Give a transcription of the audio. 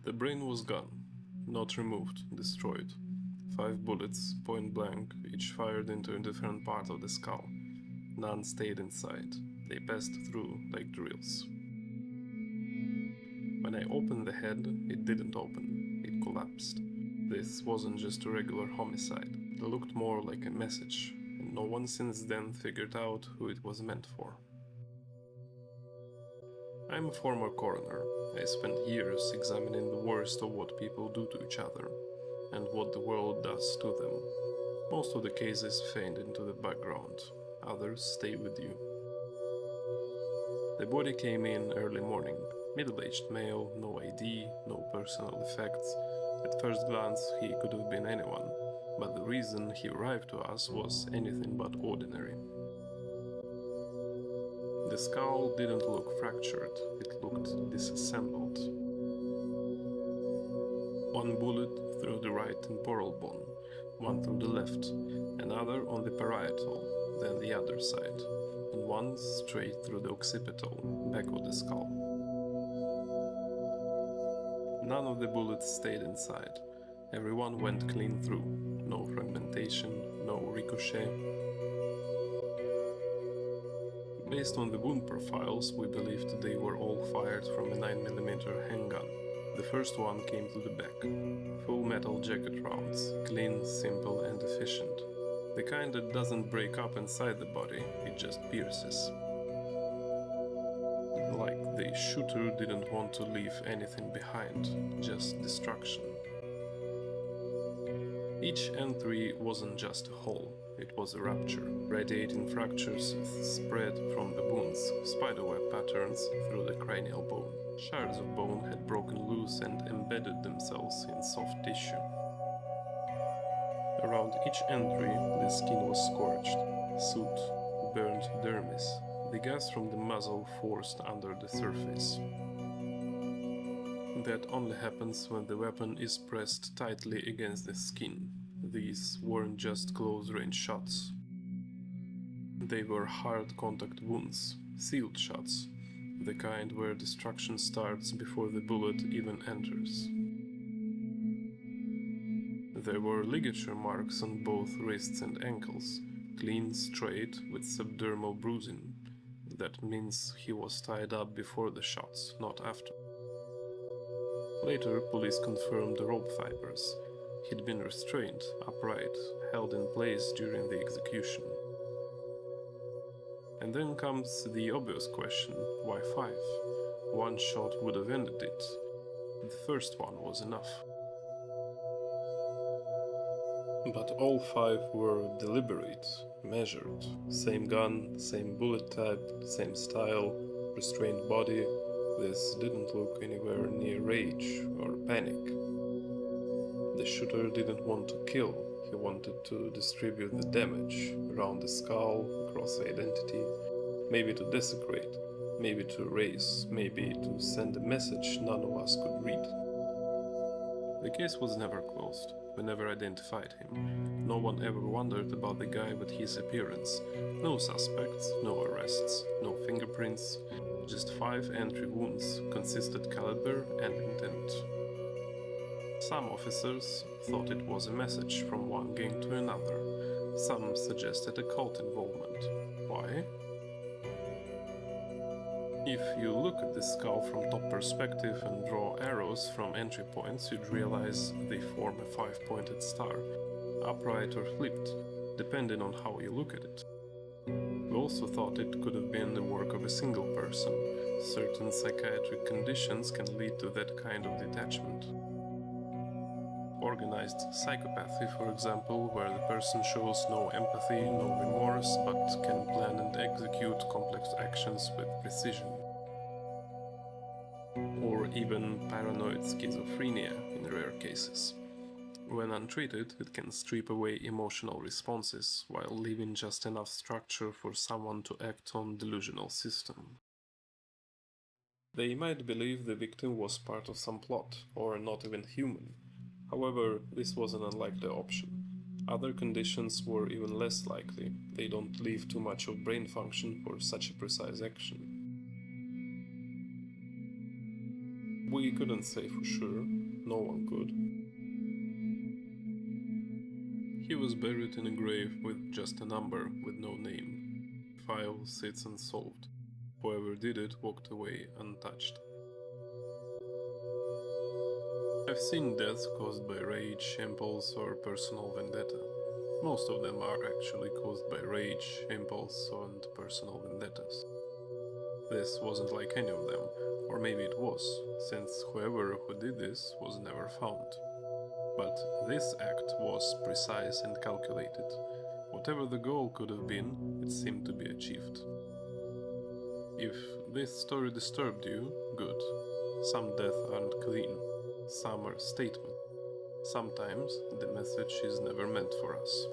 The brain was gone, not removed, destroyed. 5 bullets, point blank, each fired into a different part of the skull. None stayed inside. They passed through like drills. When I opened the head, it didn't open. It collapsed. This wasn't just a regular homicide. It looked more like a message, and no one since then figured out who it was meant for. I'm a former coroner. I spent years examining the worst of what people do to each other, and what the world does to them. Most of the cases fade into the background, others stay with you. The body came in early morning. Middle-aged male, no ID, no personal effects. At first glance he could have been anyone, but the reason he arrived to us was anything but ordinary. The skull didn't look fractured, it looked disassembled. One bullet through the right temporal bone, one through the left, another on the parietal, then the other side, and one straight through the occipital, back of the skull. None of the bullets stayed inside. Everyone went clean through. No fragmentation, no ricochet. Based on the wound profiles, we believed they were all fired from a 9mm handgun. The first one came to the back. Full metal jacket rounds, clean, simple and efficient. The kind that doesn't break up inside the body, it just pierces. Like the shooter didn't want to leave anything behind, just destruction. Each entry wasn't just a hole, it was a rupture. Radiating fractures spread from the wounds, spiderweb patterns through the cranial bone. Shards of bone had broken loose and embedded themselves in soft tissue. Around each entry, the skin was scorched, soot, burnt dermis. The gas from the muzzle forced under the surface. That only happens when the weapon is pressed tightly against the skin. These weren't just close-range shots. They were hard contact wounds, sealed shots, the kind where destruction starts before the bullet even enters. There were ligature marks on both wrists and ankles, clean, straight, with subdermal bruising. That means he was tied up before the shots, not after. Later, police confirmed the rope fibers. He'd been restrained, upright, held in place during the execution. And then comes the obvious question, why 5? One shot would have ended it. The first one was enough. But all 5 were deliberate, measured. Same gun, same bullet type, same style, restrained body. This didn't look anywhere near rage or panic. The shooter didn't want to kill, he wanted to distribute the damage around the skull, across identity, maybe to desecrate, maybe to erase, maybe to send a message none of us could read. The case was never closed. We never identified him. No one ever wondered about the guy with his appearance. No suspects, no arrests, no fingerprints, just 5 entry wounds, consistent caliber and intent. Some officers thought it was a message from one gang to another. Some suggested a cult involvement. Why? If you look at the skull from top perspective and draw arrows from entry points, you'd realize they form a 5-pointed star, upright or flipped, depending on how you look at it. We also thought it could have been the work of a single person. Certain psychiatric conditions can lead to that kind of detachment. Organized psychopathy, for example, where the person shows no empathy, no remorse, but can plan and execute complex actions with precision. Or even paranoid schizophrenia in rare cases. When untreated, it can strip away emotional responses, while leaving just enough structure for someone to act on delusional system. They might believe the victim was part of some plot, or not even human. However, this was an unlikely option. Other conditions were even less likely. They don't leave too much of brain function for such a precise action. We couldn't say for sure, no one could. He was buried in a grave with just a number, with no name. File sits unsolved. Whoever did it walked away untouched. I've seen deaths caused by rage, impulse, or personal vendetta. Most of them are actually caused by rage, impulse, and personal vendettas. This wasn't like any of them, or maybe it was, since whoever who did this was never found. But this act was precise and calculated. Whatever the goal could have been, it seemed to be achieved. If this story disturbed you, good. Some deaths aren't clean, some are statement. Sometimes the message is never meant for us.